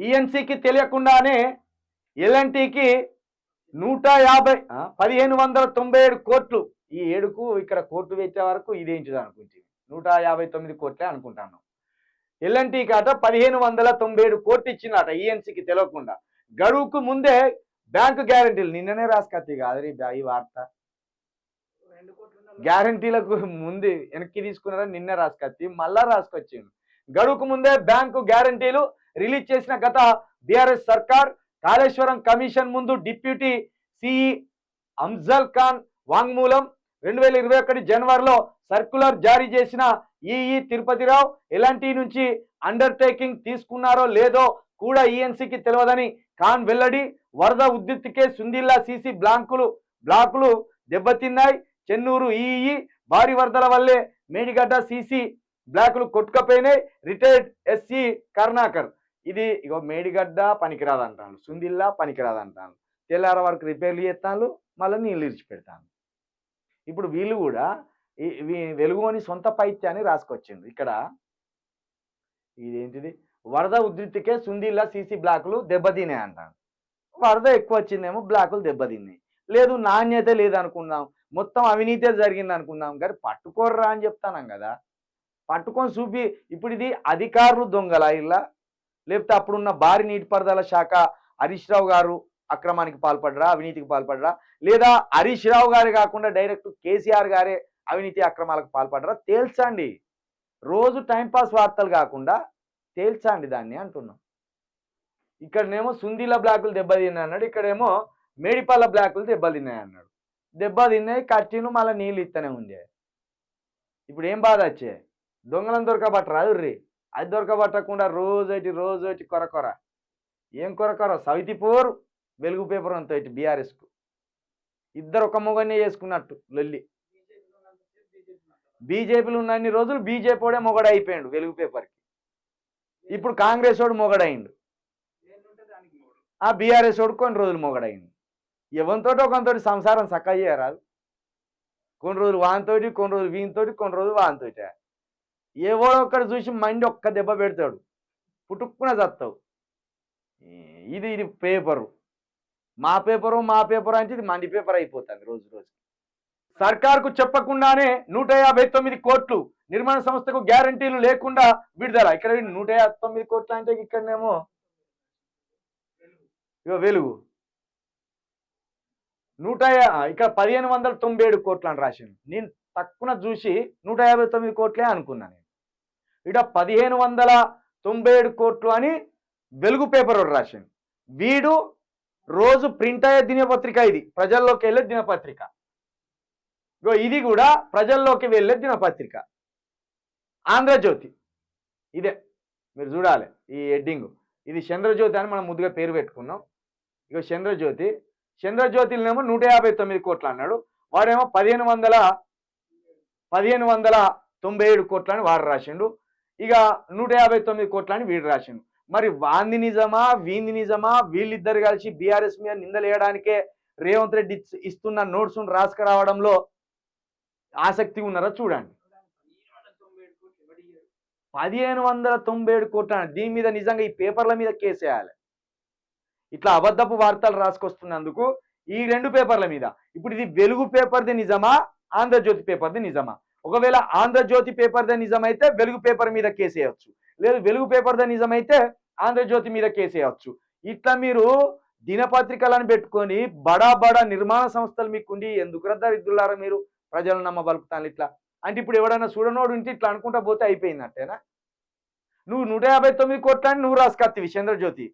ఈఎన్సీకి తెలియకుండానే ఎల్ఎన్టీకి 150 1597 కోట్లు. ఈ ఏడుకు ఇక్కడ కోర్టు పెట్టే వరకు ఇదేంటిది అనుకుంటుంది. 159 కోట్లే అనుకుంటాను. ఎల్ఎన్టీకి అట 1597 కోట్లు ఇచ్చిందట ఈఎన్సీకి తెలియకుండా. గడువుకు ముందే బ్యాంకు గ్యారంటీలు నిన్ననే రాసుకత్తి కాదు ఈ వార్త. గ్యారంటీలకు ముందు వెనక్కి తీసుకున్నారా నిన్న రాసుకత్తి మళ్ళా రాసుకొచ్చింది. గడువుకు ముందే బ్యాంకు గ్యారంటీలు రిలీజ్ చేసిన గత బీఆర్ఎస్ సర్కార్ కాళేశ్వరం కమిషన్ ముందు డిప్యూటీ సిఈ అఫ్జల్ ఖాన్ వాంగ్మూలం 2021 జనవరిలో సర్క్యులర్ జారీ చేసిన ఈఈ తిరుపతిరావు ఎల్ఎన్టీ నుంచి అండర్టేకింగ్ తీసుకున్నారో లేదో కూడా ఈఎన్సీకి తెలియదని ఖాన్ వెల్లడి. వరద ఉధృతికే సుందిల్లా సీసీ బ్లాకులు దెబ్బతిన్నాయి. చెన్నూరు ఈఈ భారీ వరదల వల్లే మేడిగడ్డ సీసీ బ్లాకులు కొట్టుకపోయినాయి. రిటైర్డ్ ఎస్సీ కరుణాకర్ ఇది ఇగో మేడిగడ్డ పనికిరాదంటాను, సుందిల్లా పనికిరాదంటాను, తెల్లార వరకు రిపేర్లు చేస్తాను, మళ్ళీ నీళ్ళు ఇడిచిపెడతాను. ఇప్పుడు వీళ్ళు కూడా వెలుగుని సొంత పైత్యాన్ని రాసుకొచ్చింది. ఇక్కడ ఇదేంటిది వరద ఉధృతికే సుందిల్లా సీసీ బ్లాకులు దెబ్బతిన్నాయి అంటాను. వరద ఎక్కువ వచ్చిందేమో బ్లాకులు దెబ్బతిన్నాయి. లేదు నాణ్యత లేదనుకుందాం, మొత్తం అవినీతే జరిగింది అనుకుందాం, కానీ పట్టుకోర్రా అని చెప్తాను కదా. పట్టుకొని చూపి ఇప్పుడు ఇది అధికారులు దొంగల ఇలా, లేకపోతే అప్పుడున్న భారీ నీటిపారుదల శాఖ హరీష్ రావు గారు అక్రమానికి పాల్పడరా, అవినీతికి పాల్పడరా, లేదా హరీష్ రావు గారే కాకుండా డైరెక్ట్ కేసీఆర్ గారే అవినీతి అక్రమాలకు పాల్పడరా తేల్చండి. రోజు టైంపాస్ వార్తలు కాకుండా తేల్చండి దాన్ని అంటున్నాం. ఇక్కడనేమో సుందిల బ్లాకులు దెబ్బతిన్నాయి అన్నాడు, ఇక్కడేమో మేడిపల్ల బ్లాకులు దెబ్బతిన్నాయి అన్నాడు. దెబ్బతిన్నాయి కట్టిను మళ్ళీ నీళ్ళు ఇస్తూనే ఉంది. ఇప్పుడు ఏం బాధ వచ్చే దొంగలను దొరకబట్టరాదు రీ, అది దొరకబట్టకుండా రోజు కొరకొర ఏం కొరకొర సవితిపూర్ వెలుగు పేపర్ అంత బీఆర్ఎస్కు ఇద్దరు ఒక మొగనే చేసుకున్నట్టు లొల్లి. బీజేపీలు ఉన్నన్ని రోజులు బీజేపీ వాడే మొగడ అయిపోయాడు వెలుగు పేపర్కి. ఇప్పుడు కాంగ్రెస్ వాడు మొగడైండు, ఆ బీఆర్ఎస్ వాడు కొన్ని రోజులు మొగడైండు. ఎవరితోటి ఒకంతోటి సంసారం చక్కగా చేయరాదు. కొన్ని రోజులు వానితోటి, కొన్ని రోజులు వీనితోటి, కొన్ని రోజులు వానితోటి. ఎవడో ఒక్కడు చూసి మైండ్ ఒక్క దెబ్బ పెడతాడు, పుట్టుక్కున చస్తావు. ఇది పేపరు మా పేపరు అంటే ఇది మంది పేపర్ అయిపోతుంది రోజు రోజు. సర్కార్కు చెప్పకుండానే 159 కోట్లు నిర్మాణ సంస్థకు గ్యారంటీలు లేకుండా విడుదల. ఇక్కడ 159 కోట్లు అంటే ఇక్కడనేమో వెలుగు ఇక్కడ 1597 కోట్లు అని రాసింది. నేను తక్కువ చూసి 159 కోట్లే అనుకున్నాను. ఇక్కడ 1597 కోట్లు అని వెలుగు పేపర్ రాసింది. వీడు రోజు ప్రింట్ అయ్యే దినపత్రిక, ఇది ప్రజల్లోకి వెళ్ళే దినపత్రిక. ఇది కూడా ప్రజల్లోకి వెళ్ళే దినపత్రిక ఆంధ్రజ్యోతి. ఇదే మీరు చూడాలి ఈ హెడ్డింగ్. ఇది చంద్రజ్యోతి అని మనం ముందుగా పేరు పెట్టుకున్నాం. ఇక చంద్రజ్యోతినేమో 159 కోట్లు అన్నాడు, వాడేమో 1597 కోట్లు అని వాడు రాసిండు. ఇక 159 కోట్లు అని వీడు రాసిండు. మరి వాంది నిజమా వీంది నిజమా? వీళ్ళిద్దరు కలిసి బీఆర్ఎస్ మీద నిందలేయడానికే రేవంత్ రెడ్డి ఇస్తున్న నోట్స్ రాసుకురావడంలో ఆసక్తి ఉన్నారా చూడండి. 1597 కోట్ల దీని మీద నిజంగా ఈ పేపర్ల మీద కేసేయాలి. ఇట్లా అబద్ధపు వార్తలు రాసుకొస్తున్నందుకు ఈ రెండు పేపర్ల మీద. ఇప్పుడు ఇది వెలుగు పేపర్ది నిజమా, ఆంధ్రజ్యోతి పేపర్ది నిజమా? ఒకవేళ ఆంధ్రజ్యోతి పేపర్దే నిజమైతే వెలుగు పేపర్ మీద కేసేయచ్చు, లేదు వెలుగు పేపర్దే నిజమైతే ఆంధ్రజ్యోతి మీద కేసేయచ్చు. ఇట్లా మీరు దినపత్రికలను పెట్టుకొని బడా నిర్మాణ సంస్థలు మీకుండి ఎందుకు రద్దరిద్దులారా మీరు ప్రజలను నమ్మబలుపుతాను ఇట్లా అంటే? ఇప్పుడు ఎవడైనా చూడనోడు ఉంటే ఇట్లా అనుకుంటా పోతే అయిపోయిందంటేనా? నువ్వు 159 కోట్లని నువ్వు రాసుకత్తివి చంద్రజ్యోతి,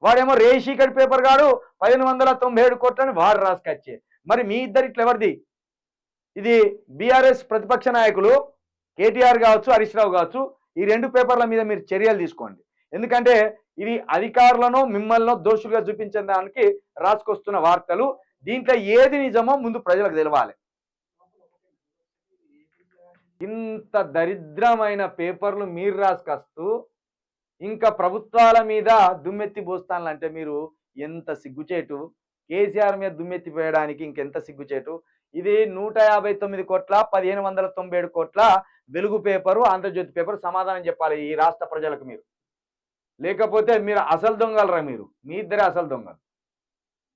వాడేమో రేషికడ్ పేపర్ గాడు 1597 కోట్లని వాడు రాసుకొచ్చే. మరి మీ ఇద్దరు ఇట్లా ఎవరిది? ఇది బీఆర్ఎస్ ప్రతిపక్ష నాయకులు కేటీఆర్ కావచ్చు, హరీష్ రావు కావచ్చు, ఈ రెండు పేపర్ల మీద మీరు చర్యలు తీసుకోండి. ఎందుకంటే ఇది అధికారులను మిమ్మల్ని దోషులుగా చూపించడానికి రాసుకొస్తున్న వార్తలు. దీంట్లో ఏది నిజమో ముందు ప్రజలకు తెలవాలి. ఇంత దరిద్రమైన పేపర్లు మీరు రాసుకొస్తూ ఇంకా ప్రభుత్వాల మీద దుమ్మెత్తి పోస్తానంటే మీరు ఎంత సిగ్గుచేటు. కేసీఆర్ మీద దుమ్మెత్తి పోయడానికి ఇంకెంత సిగ్గుచేటు. ఇది 159 కోట్ల 1597 కోట్ల వెలుగు పేపరు, ఆంధ్రజ్యోతి పేపర్. సమాధానం చెప్పాలి ఈ రాష్ట్ర ప్రజలకు మీరు. లేకపోతే మీరు అసలు దొంగలరా? మీరు మీ ఇద్దరే అసలు దొంగలు,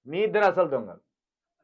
మీ ఇద్దరే అసలు దొంగలు.